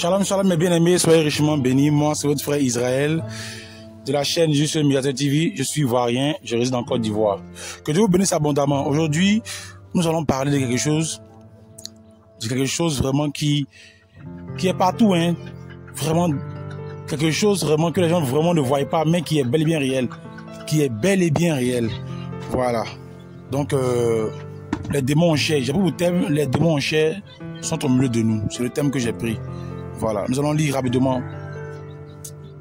Shalom, shalom mes bien-aimés, soyez richement bénis. Moi, c'est votre frère Israël de la chaîne Juste Médiateur TV. Je suis ivoirien, je réside en Côte d'Ivoire. Que Dieu vous bénisse abondamment. Aujourd'hui, nous allons parler de quelque chose vraiment qui est partout, hein. Vraiment, quelque chose vraiment que les gens vraiment ne voient pas, mais qui est bel et bien réel. Qui est bel et bien réel. Voilà. Donc, les démons en chair. J'ai pris le thème, les démons en chair sont au milieu de nous. C'est le thème que j'ai pris. Voilà. Nous allons lire rapidement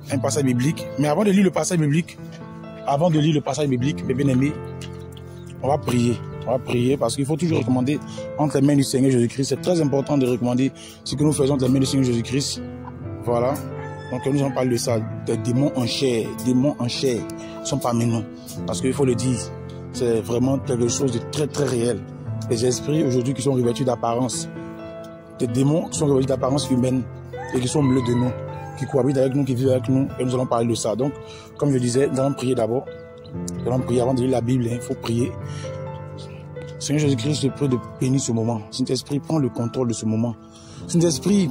un passage biblique. Mais avant de lire le passage biblique, mes bien-aimés, on va prier. On va prier parce qu'il faut toujours recommander entre les mains du Seigneur Jésus-Christ. C'est très important de recommander ce que nous faisons entre les mains du Seigneur Jésus-Christ. Voilà. Donc nous allons parler de ça. Des démons en chair. Démons en chair sont parmi nous. Parce qu'il faut le dire, c'est vraiment quelque chose de très très réel. Les esprits aujourd'hui qui sont revêtus d'apparence. Des démons qui sont revêtus d'apparence humaine et qui sont au milieu de nous, qui cohabitent avec nous, qui vivent avec nous. Et nous allons parler de ça. Donc, comme je disais, nous allons prier d'abord. Nous allons prier avant de lire la Bible. Il faut prier. Seigneur Jésus-Christ, je te prie de bénir ce moment. Saint-Esprit, prends le contrôle de ce moment. Saint-Esprit,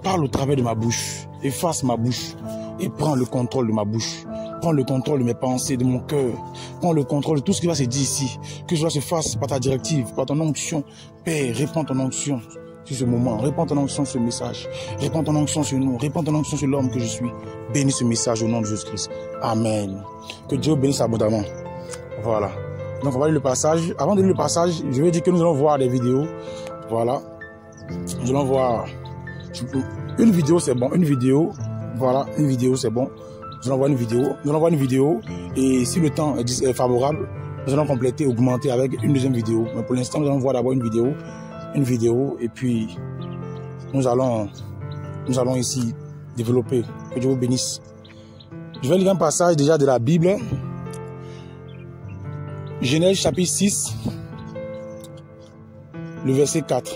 parle au travers de ma bouche. Efface ma bouche et prends le contrôle de ma bouche. Prends le contrôle de mes pensées, de mon cœur. Prends le contrôle de tout ce qui va se dire ici. Que cela se fasse par ta directive, par ton onction. Père, répands ton onction sur ce moment. Répands ton onction sur ce message. Répands ton onction sur nous. Répands ton onction sur l'homme que je suis. Bénis ce message au nom de Jésus-Christ. Amen. Que Dieu bénisse abondamment. Voilà. Donc on va lire le passage. Avant de lire le passage, je vais dire que nous allons voir des vidéos. Voilà. Nous allons voir une vidéo, c'est bon. Une vidéo. Voilà. Une vidéo, c'est bon. Nous allons voir une vidéo. Nous allons voir une vidéo. Et si le temps est favorable, nous allons compléter, augmenter avec une deuxième vidéo. Mais pour l'instant, nous allons voir d'abord une vidéo. Une vidéo. Et puis, nous allons ici développer. Que Dieu vous bénisse. Je vais lire un passage déjà de la Bible. Genèse chapitre 6, le verset 4.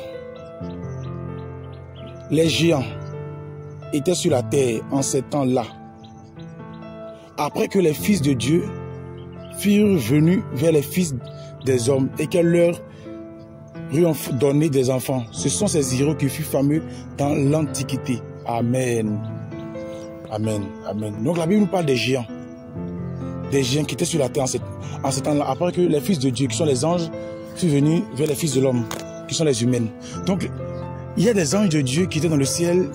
Les géants étaient sur la terre en ces temps-là. Après que les fils de Dieu furent venus vers les fils des hommes et qu'elles leur eurent donné des enfants. Ce sont ces héros qui furent fameux dans l'Antiquité. Amen. Amen. Amen. Donc la Bible nous parle des géants. Des géants qui étaient sur la terre en ce temps-là, après que les fils de Dieu, qui sont les anges, furent venus vers les fils de l'homme, qui sont les humains. Donc, il y a des anges de Dieu qui étaient dans le ciel,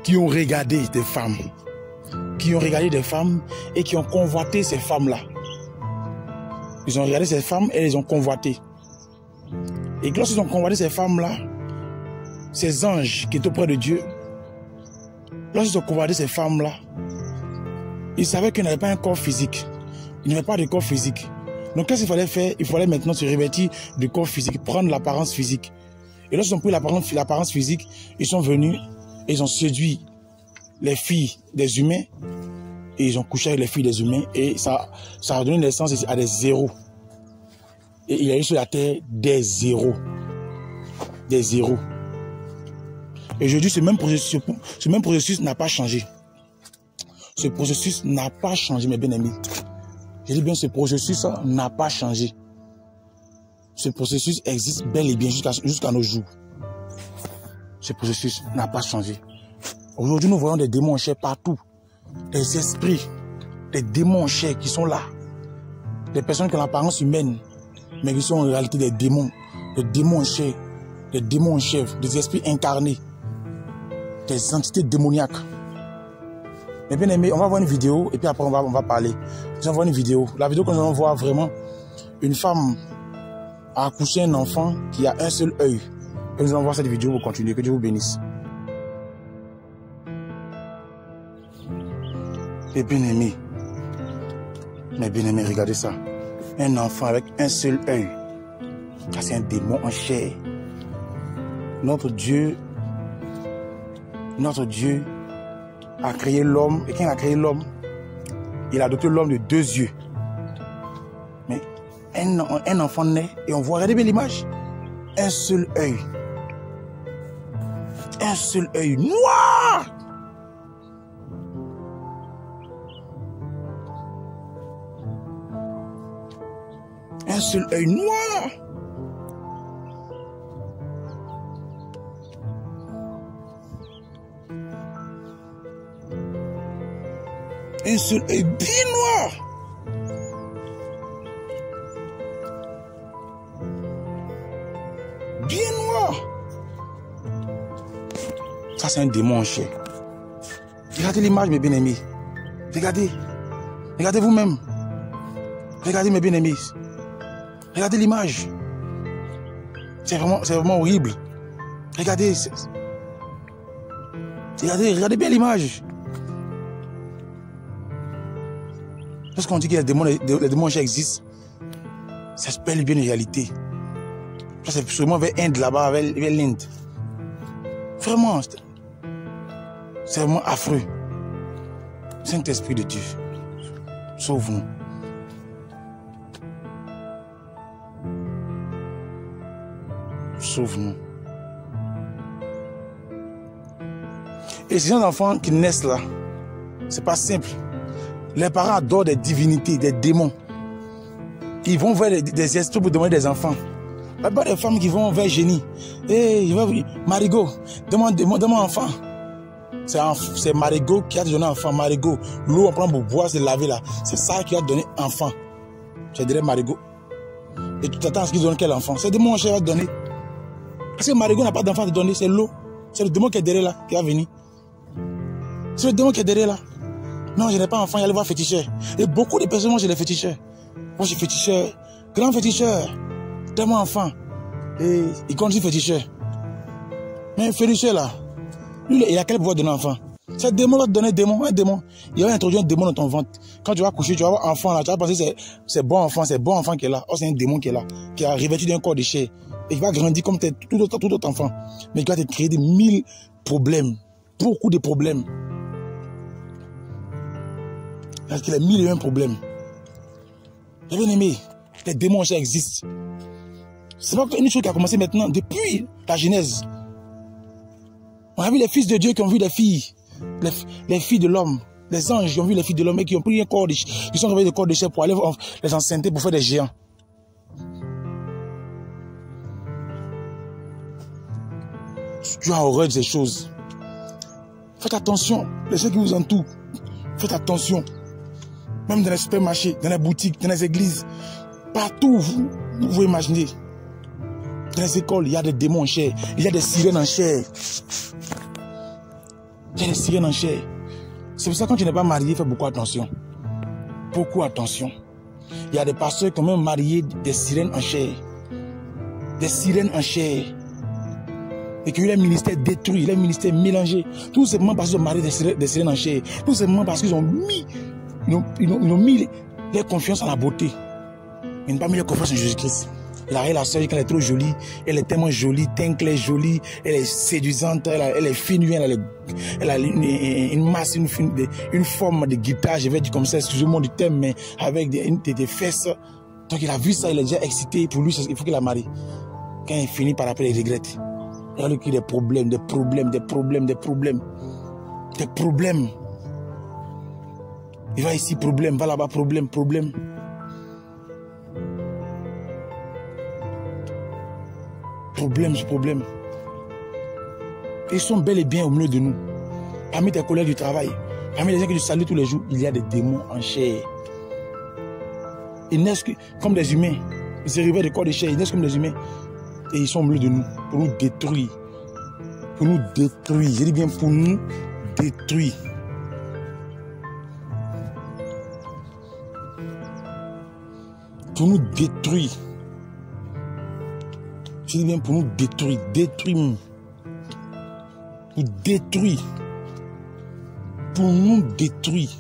qui ont regardé des femmes, et qui ont convoité ces femmes-là. Ils ont regardé ces femmes et les ont convoitées. Et lorsqu'ils ont convoité ces femmes-là, ces anges qui étaient auprès de Dieu, lorsqu'ils ont convoité ces femmes-là, ils savaient qu'ils n'avaient pas un corps physique. Ils n'avaient pas de corps physique. Donc qu'est-ce qu'il fallait faire? Il fallait maintenant se revêtir de corps physique, prendre l'apparence physique. Et lorsqu'ils ont pris l'apparence physique, ils sont venus et ils ont séduit les filles des humains. Et ils ont couché avec les filles des humains. Et ça a donné naissance à des zéros. Et il y a eu sur la terre des zéros. Des zéros. Et aujourd'hui, ce même processus n'a pas changé. Ce processus n'a pas changé, mes bien-aimés. Je dis bien, ce processus n'a pas changé. Ce processus existe bel et bien jusqu'à nos jours. Ce processus n'a pas changé. Aujourd'hui, nous voyons des démons en chair partout. Des esprits, des démons en chair qui sont là. Des personnes qui ont l'apparence humaine, mais qui sont en réalité des démons. Des démons en chair, des démons en chair, des esprits incarnés, des entités démoniaques. Mais bien aimé, on va voir une vidéo et puis après on va parler. Nous allons voir une vidéo. La vidéo que nous allons voir vraiment, une femme a accouché un enfant qui a un seul œil. Et nous allons voir cette vidéo pour continuer. Que Dieu vous bénisse. Et bien aimé, mais bien aimé, regardez ça. Un enfant avec un seul œil. C'est un démon en chair. Notre Dieu a créé l'homme, et quand il a créé l'homme, il a doté l'homme de deux yeux. Mais un enfant naît, et on voit, regardez bien l'image, un seul œil. Un seul œil noir. Un seul œil noir. Un seul œil bien noir. Bien noir. Ça, c'est un démon en chair. Regardez l'image, mes bien-aimés. Regardez. Regardez vous-même. Regardez, mes bien-aimés. Regardez l'image. C'est vraiment horrible. Regardez. Regardez bien l'image. Lorsqu'on dit que les démons en chair existent, ça se perd bien une réalité. Ça, c'est sûrement vers l'Inde, là-bas, vers l'Inde. Vraiment, c'est vraiment affreux. Saint-Esprit de Dieu, sauve-nous. Sauve-nous. Et ces jeunes enfants qui naissent là, c'est pas simple. Les parents adorent des divinités, des démons. Ils vont vers des esprits pour demander des enfants. Il y a pas des femmes qui vont vers génie. Hey, Marigot, demande un enfant. C'est Marigot qui a donné enfant. Marigot, l'eau on prend pour boire, c'est laver là. C'est ça qui a donné enfant. Je dirais Marigot. Et tu t'attends à ce qu'ils donnent quel enfant? C'est le démon qui va donner. Parce que Marigot n'a pas d'enfant à donner, c'est l'eau. C'est le démon qui est derrière là, qui va venir. C'est le démon qui est derrière là. Non, je n'ai pas d'enfant, il allait voir féticheur. Et beaucoup de personnes, moi j'ai des féticheurs. Moi j'ai féticheur, grand féticheur, tellement enfant. Et il continue féticheur. Mais féticheur là, lui, il a quel pouvoir donner enfant? C'est un démon, là, donner un démon. Il va introduire un démon dans ton ventre. Quand tu vas coucher, tu vas voir enfant là, tu vas penser que c'est bon enfant qui est là. Oh, c'est un démon qui est là, qui a revêtu d'un corps de chair. Et il va grandir comme tout autre enfant. Mais il va te créer des 1000 problèmes. Beaucoup de problèmes. Parce qu'il a 1001 problèmes. J'ai bien aimé, les démons ça existent. C'est pas une chose qui a commencé maintenant, depuis la Genèse. On a vu les fils de Dieu qui ont vu les filles, les filles de l'homme, les anges qui ont vu les filles de l'homme et qui ont pris un corps qui sont réveillés de corps de chair pour aller les enceinter pour faire des géants. Tu as horreur de ces choses. Faites attention, les gens qui vous entourent, faites attention. Même dans les supermarchés, dans les boutiques, dans les églises, partout vous imaginez. Dans les écoles, il y a des démons en chair, il y a des sirènes en chair. Il y a des sirènes en chair. C'est pour ça que quand tu n'es pas marié, fais beaucoup attention. Beaucoup attention. Il y a des pasteurs qui ont même marié des sirènes en chair. Des sirènes en chair. Et que leur ministère détruit, leur ministère mélangé. Tout simplement parce qu'ils ont marié des sirènes en chair. Tout simplement parce qu'ils ont mis Ils ont mis leur confiance en la beauté. Ils n'ont pas mis leur confiance en Jésus-Christ. La sœur, quand elle est trop jolie, elle est tellement jolie, teint clair, jolie, elle est séduisante, elle est fine, elle a une masse, une forme de guitare, je vais dire comme ça, excusez-moi du thème, mais avec des fesses. Donc il a vu ça, il est déjà excité, pour lui, il faut qu'il la marie. Quand il finit par après, il regrette. Regardez qu'il y a des problèmes. Il va ici, problème, va là-bas, problème. Problème. Ils sont bel et bien au milieu de nous. Parmi tes collègues du travail, parmi les gens que tu salues tous les jours, il y a des démons en chair. Ils naissent comme des humains. Ils se réveillent de corps de chair, ils naissent comme des humains. Et ils sont au milieu de nous pour nous détruire. Je dis bien pour nous détruire. Pour nous détruire. Je dis bien pour nous détruire. Pour nous détruire.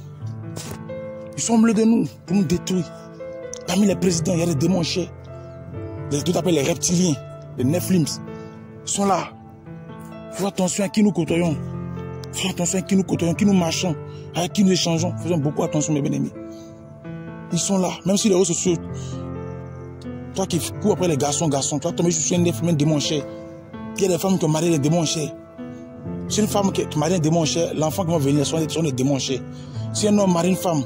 Ils sont au milieu de nous pour nous détruire. Parmi les présidents, il y a des démons chers. Tout appelle les reptiliens, les Nephilim. Ils sont là. Faisons attention à qui nous côtoyons. Faisons attention à qui nous côtoyons, qui nous marchons, avec qui nous échangeons. Faisons beaucoup attention, mes bien-aimés. Ils sont là, même si les réseaux sociaux. Toi qui cours après les garçons, tu vas tomber sur un démon cher. Il y a des femmes qui ont marié des démons chers. Si une femme qui marie un démon cher, l'enfant qui va venir sont des démons chers. Si un homme marie une femme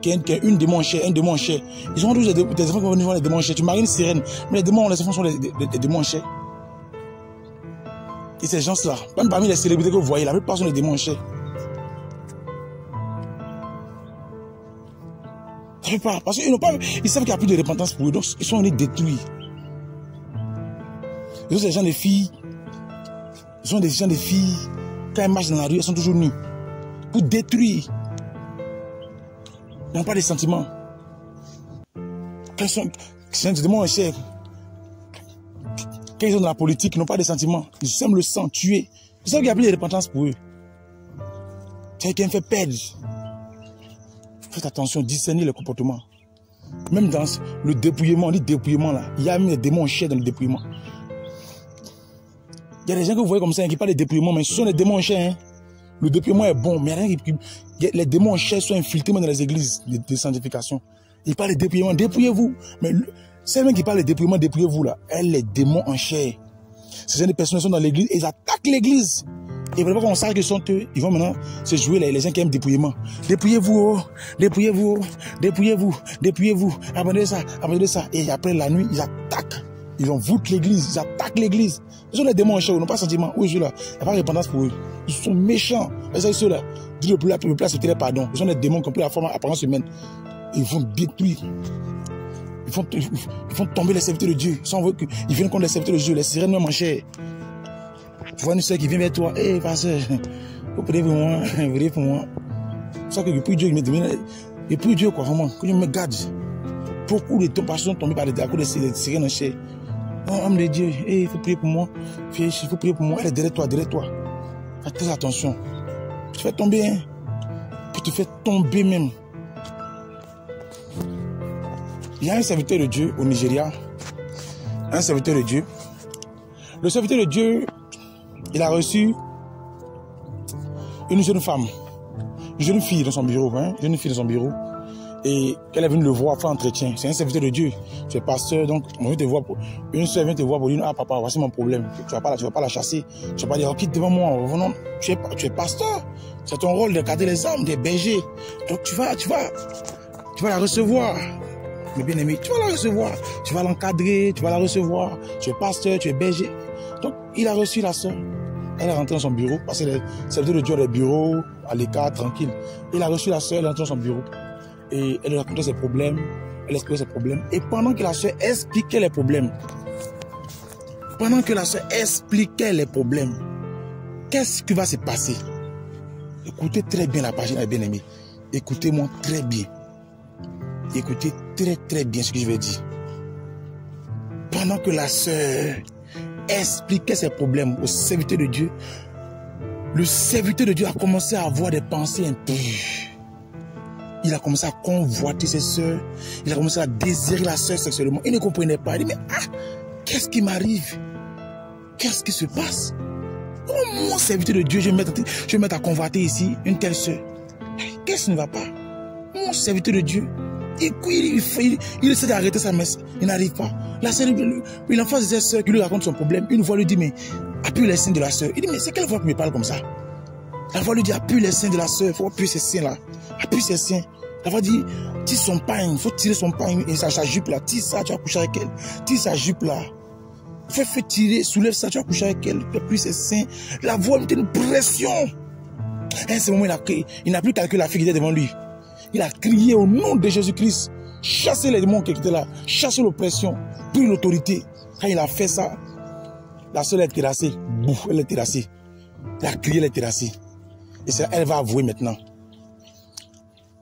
qui a une démon cher, un démon cher, ils ont tous des enfants qui vont venir voir les démons chers. Tu maries une sirène, mais les démons, les enfants sont des démons chers. Et ces gens-là, même parmi les célébrités que vous voyez, la plupart sont des démons chers. veut pas. Parce qu'ils n'ont pas, ils savent qu'il n'y a plus de repentance pour eux. Donc, ils sont allés détruits. Ils sont des gens, des filles. Ils sont des gens, des filles. Quand elles marchent dans la rue, elles sont toujours nues. Pour détruire. Ils n'ont pas de sentiments. Quand ils sont des mon cher. Quand ils sont dans la politique, ils n'ont pas de sentiments. Ils aiment le sang, tuer. Ils savent qu'il n'y a plus de repentance pour eux. C'est quelqu'un fait perdre. Faites attention, discernez le comportement. Même dans le dépouillement, on dit dépouillement là, il y a même des démons chers dans le dépouillement. Il y a des gens que vous voyez comme ça, hein, qui parlent de dépouillement, mais ce sont des démons chers. Hein. Le dépouillement est bon, mais rien qui... Les démons chers sont infiltrés dans les églises de sanctification. Ils parlent de dépouillement, dépouillez-vous. Mais celles qui parlent de dépouillement, dépouillez-vous là, elles, les démons en chair. Ces gens de personnes sont dans l'église, ils attaquent l'église. Et vraiment, quand on sache qu'ils sont eux, ils vont maintenant se jouer les gens qui aiment dépouillement. Dépouillez-vous, oh, dépouillez-vous, dépouillez-vous, dépouillez-vous, abandonnez ça. Et après la nuit, ils attaquent. Ils envoûtent l'église, ils attaquent l'église. Ils sont les démons en chair, ils n'ont pas de sentiment. Oui, je suis là. Il n'y a pas de repentance pour eux. Ils sont méchants. Et ça, ceux-là, Dieu le plus accepter les pardons. Ils sont des démons qui ont pris la forme apparence humaine. Ils vont détruire. Ils font tomber les serviteurs de Dieu. Ils viennent contre les serviteurs de Dieu, les sirènes même en chair. Tu vois une soeur qui vient vers toi, hé, pasteur, vous priez pour moi, vous priez pour moi. C'est ça que depuis Dieu, il me demande, et puis Dieu, quoi, vraiment, que je me garde. Beaucoup de pasteurs sont tombés par à cause des sirènes en chair. Oh, homme de Dieu, il faut prier pour moi, il faut prier pour moi, elle est derrière toi. Fais très attention. Tu te fais tomber, hein. Puis tu te fais tomber même. Il y a un serviteur de Dieu au Nigeria, un serviteur de Dieu. Le serviteur de Dieu, il a reçu une jeune femme, une jeune fille dans son bureau, et elle est venue le voir faire entretien. C'est un serviteur de Dieu, tu es pasteur, donc on vient te voir une soeur vient te voir pour dire, ah papa, voici mon problème, tu vas pas la chasser, tu vas pas dire, oh, quitte devant moi, non, tu es pasteur, c'est ton rôle de garder les âmes, des bergers, donc tu vas la recevoir. Mais bien aimé, tu vas la recevoir, tu vas l'encadrer, tu vas la recevoir, tu es pasteur, tu es berger. Donc il a reçu la soeur. Elle est rentrée dans son bureau, parce que le serviteur de Dieu a des bureaux, à l'écart, tranquille. Il a reçu la soeur, elle est rentrée dans son bureau. Et elle racontait ses problèmes, elle expliquait ses problèmes. Et pendant que la soeur expliquait les problèmes, qu'est-ce qui va se passer? Écoutez très bien la pagine, bien aimé. Écoutez-moi très bien. Écoutez très bien ce que je vais dire. Pendant que la sœur expliquait ses problèmes au serviteur de Dieu, le serviteur de Dieu a commencé à avoir des pensées impures. Il a commencé à convoiter ses sœurs. Il a commencé à désirer la sœur sexuellement. Il ne comprenait pas. Il dit, mais qu'est-ce qui m'arrive? Qu'est-ce qui se passe? Comment mon serviteur de Dieu, je vais me mettre à convoiter ici une telle sœur? Qu'est-ce qui ne va pas? Mon serviteur de Dieu, il essaie d'arrêter sa messe. Il n'arrive pas. La sœur, l'enfant de sa sœur qui lui raconte son problème, une fois lui dit, mais appuie les seins de la sœur. Il dit, mais c'est quelle fois qu'il me parle comme ça? La voix lui dit, appuie les seins de la sœur. Il faut appuyer ses seins là. Appuie ses seins. La voix dit, tire son pain. Il faut tirer son pain et sa jupe là. Tire ça, tu vas coucher avec elle. Tire sa jupe là. Fais tirer, soulève ça, tu vas coucher avec elle. Appuie ses seins. La voix lui met une pression. À ce moment, il n'a plus calculé la fille qui était devant lui. Il a crié au nom de Jésus-Christ. Chassez les démons qui étaient là. Chassez l'oppression. Pris l'autorité. Quand il a fait ça, la sœur est terrassée. Bouf, elle est terrassée. Il a crié, elle est terrassée. Et elle va avouer maintenant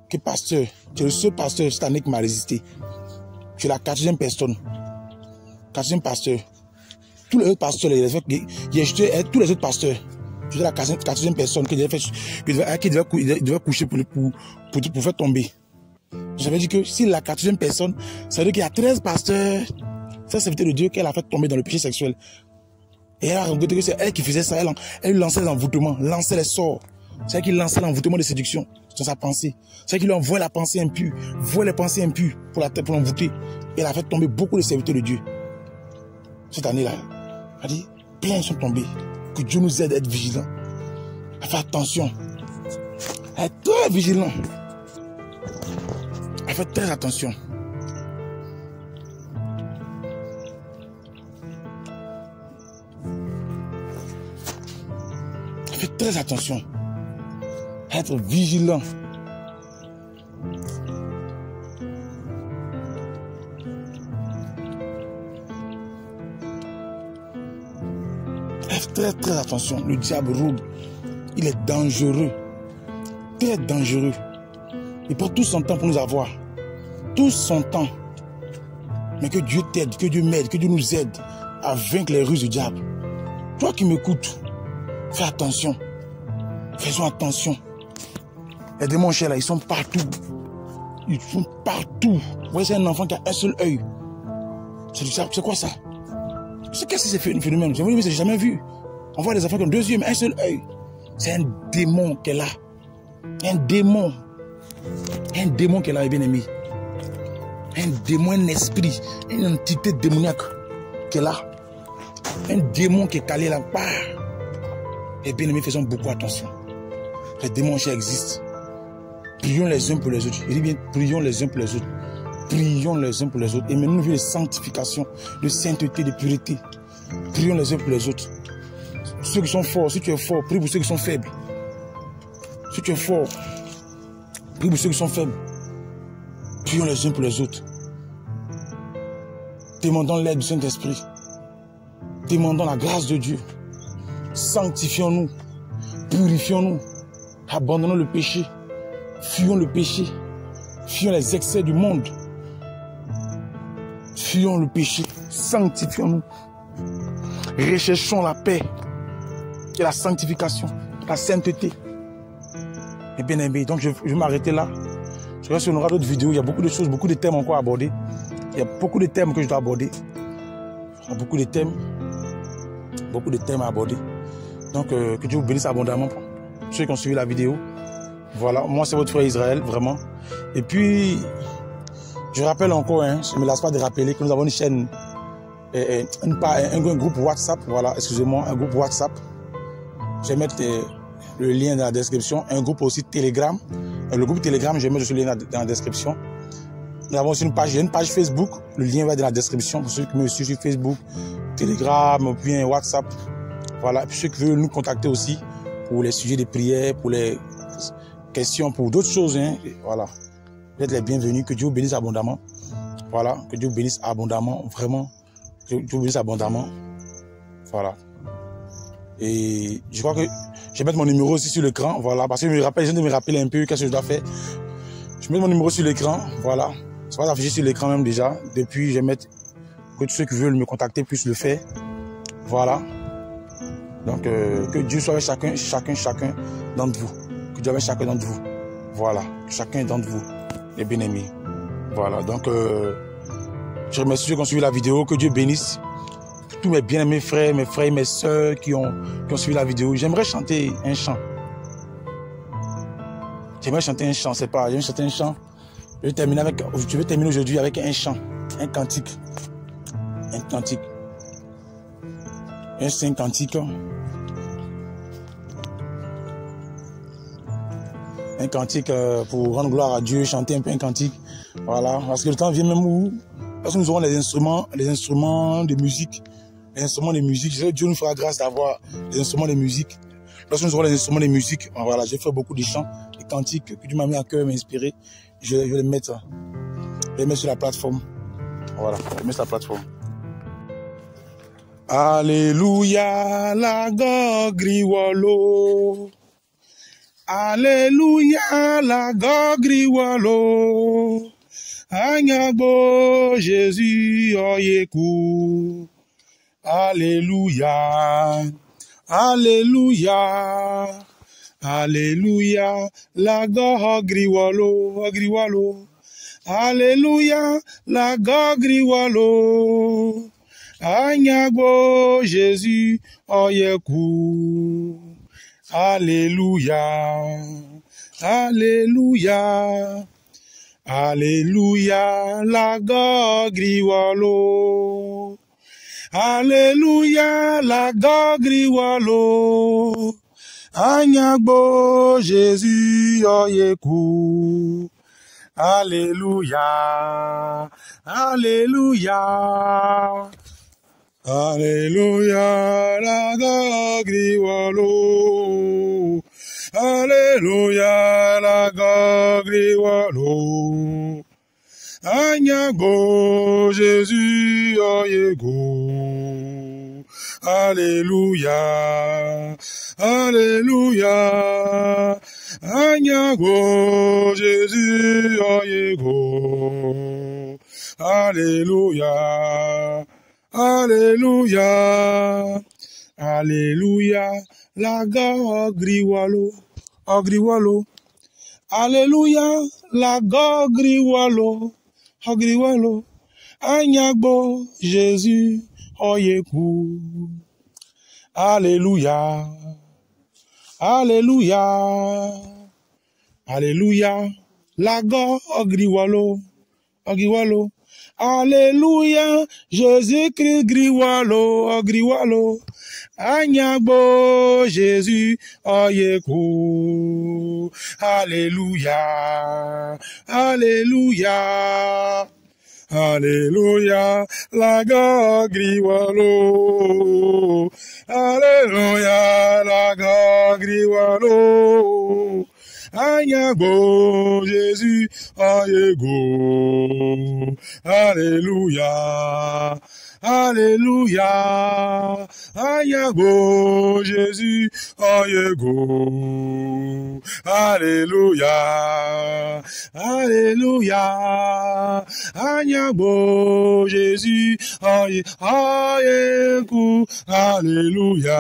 que pasteur, tu es le seul pasteur cette année qui m'a résisté. Tu es la 4e personne. 4e pasteur. Tous les autres pasteurs, tous les autres pasteurs, tu es la 4e personne qui devait coucher pour faire tomber. J'avais dit que si la 4e personne, ça veut dire qu'il y a 13 pasteurs, ça c'est de Dieu qu'elle a fait tomber dans le péché sexuel. Et elle a rencontré que c'est elle qui faisait ça, elle lançait l'envoûtement, lançait les sorts. C'est elle qui lançait l'envoûtement de séduction dans sa pensée. C'est elle qui lui envoie la pensée impure, voit les pensées impures pour l'envoûter. Et elle a fait tomber beaucoup de serviteurs de Dieu. Cette année-là, elle a dit, plein sont tombés. Que Dieu nous aide à être vigilants. À faire attention. À être très vigilants. À faire très attention. Faites très attention. Être vigilant. Faites très très attention. Le diable rôde. Il est dangereux. Très dangereux. Il prend tout son temps pour nous avoir. Tout son temps. Mais que Dieu t'aide, que Dieu m'aide, que Dieu nous aide à vaincre les ruses du diable. Toi qui m'écoutes, fais attention. Faisons attention. Les démons chers là, ils sont partout. Ils sont partout. Vous voyez, c'est un enfant qui a un seul œil. C'est quoi ça? Qu'est-ce que c'est ce phénomène? J'ai jamais vu. On voit des enfants qui ont deux yeux, mais un seul œil. C'est un démon qui est là. Un démon. Un démon qui est là, bien aimé. Un démon, un esprit, une entité démoniaque qui est là. Un démon qui est calé là-bas. Et bien aimé, faisons beaucoup attention. Les démons chers existent. Prions les uns pour les autres. Je dis bien, prions les uns pour les autres. Prions les uns pour les autres. Et maintenant, nous voulons de sanctification, de sainteté, de pureté. Prions les uns pour les autres. Ceux qui sont forts, si tu es fort, prie pour ceux qui sont faibles. Si tu es fort, prie pour ceux qui sont faibles. Prions les uns pour les autres. Demandons l'aide du Saint-Esprit. Demandons la grâce de Dieu. Sanctifions-nous. Purifions-nous. Abandonnons le péché. Fuyons le péché. Fuyons les excès du monde. Fuyons le péché. Sanctifions-nous. Recherchons la paix et la sanctification, la sainteté. Et bien aimé, donc je vais m'arrêter là. Je reste sur d'autres vidéos. Il y a beaucoup de choses, beaucoup de thèmes encore à aborder. Il y a beaucoup de thèmes que je dois aborder. Il y a beaucoup de thèmes à aborder. Donc que Dieu vous bénisse abondamment. Pour ceux qui ont suivi la vidéo. Voilà, moi c'est votre frère Israël, vraiment. Et puis, je rappelle encore, hein, je ne me lasse pas de rappeler que nous avons une chaîne, un groupe WhatsApp, voilà, excusez-moi, un groupe WhatsApp. Je vais mettre le lien dans la description. Un groupe aussi Telegram. Le groupe Telegram, je vais mettre le lien dans la description. Nous avons aussi une page Facebook. Le lien va être dans la description pour ceux qui me suivent sur Facebook, Telegram, ou bien WhatsApp. Voilà, et puis ceux qui veulent nous contacter aussi pour les sujets de prière, pour les questions, pour d'autres choses, hein. Voilà. Vous êtes les bienvenus. Que Dieu vous bénisse abondamment. Voilà. Que Dieu vous bénisse abondamment. Vraiment. Que Dieu vous bénisse abondamment. Voilà. Et je crois que je vais mettre mon numéro aussi sur l'écran. Voilà. Parce que je viens de me rappeler un peu qu'est-ce que je dois faire. Je mets mon numéro sur l'écran. Voilà. Ça va s'afficher sur l'écran même déjà. Depuis, je vais mettre que tous ceux qui veulent me contacter puissent le faire. Voilà. Donc, que Dieu soit avec chacun d'entre vous. Que Dieu soit avec chacun d'entre vous. Voilà. Chacun d'entre vous, les bien-aimés. Voilà. Donc, je remercie ceux qui ont suivi la vidéo. Que Dieu bénisse tous mes bien-aimés frères, mes soeurs qui ont suivi la vidéo. J'aimerais chanter un chant. C'est pas, j'aimerais chanter un chant. Je vais terminer aujourd'hui avec un chant, un cantique. Un cantique. Un saint cantique. Un cantique pour rendre gloire à Dieu, chanter un peu un cantique. Voilà, parce que le temps vient même où, parce que nous aurons les instruments de musique. Les instruments de musique, Dieu nous fera grâce d'avoir les instruments de musique. Lorsque nous aurons les instruments de musique, voilà, j'ai fait beaucoup de chants, de cantiques que Dieu m'a mis à cœur, m'inspirer. Je vais les mettre sur la plateforme. Voilà, je vais les mettre sur la plateforme. Alléluia, la gogriwalo. Alléluia, la gogriwalo. Anyagbo Jésus oyeku. Alléluia, Alléluia, Alléluia, la gogriwalo, agriwalo. Alléluia, la gogriwalo. Anyagbo Jésus oyeku. Alléluia, Alléluia, Alléluia, la gogriwalo. Alléluia, la gogriwalo. Anyagbo Jésus oyeku. Alléluia, Alléluia. Alléluia, la gogriwalo. Alléluia, la gogriwalo. Anyagbo Jésus oyego. Alléluia, Alléluia, Anyago, Jésus, Oyego. Alléluia, Alléluia, Alléluia, Laga Ogriwalo, Ogriwalo. Alléluia, Laga Ogriwalo, Ogriwalo. Anyagbo, Jésus, Oyeku. Alléluia, Alléluia, Alléluia, Laga Ogriwalo, Ogriwalo. Alléluia, Jésus-Christ Griwalo, Ogriwalo. Anyagbo, Jésus, Oyeku. Alléluia, Alléluia. Alléluia, Laga Griwalo. Alléluia, Laga Griwalo. Anyagbo, Jésus, Oyego. Alléluia, Alléluia, Anyagbo, Jésus, Oyego. Alléluia, Alléluia, Anyagbo, Jésus, Oyego. Alléluia,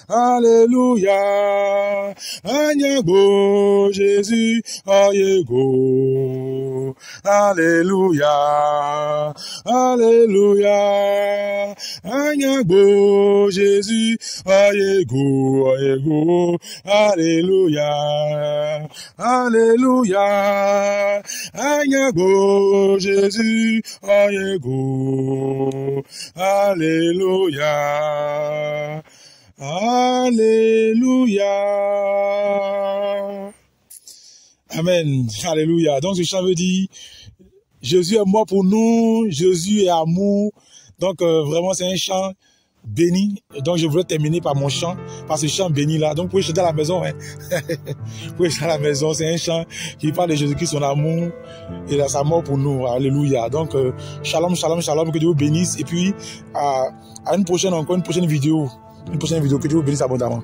Alléluia, Anyagbo, Jésus, Oyego. Alléluia, Alléluia, Anyagbo, Jésus, Oyego, Oyego. Alléluia, Alléluia, Anyagbo, Jésus, Oyego. Alléluia, Alléluia. Amen. Alléluia. Donc ce chant veut dire Jésus est mort pour nous, Jésus est amour. Donc vraiment c'est un chant béni. Donc je voulais terminer par mon chant, par ce chant béni là. Donc vous pouvez chanter à la maison. Hein. Vous pouvez chanter à la maison. C'est un chant qui parle de Jésus-Christ, son amour et de sa mort pour nous. Alléluia. Donc shalom, shalom, shalom. Que Dieu vous bénisse. Et puis à une prochaine, encore une prochaine vidéo. Une prochaine vidéo. Que Dieu vous bénisse abondamment.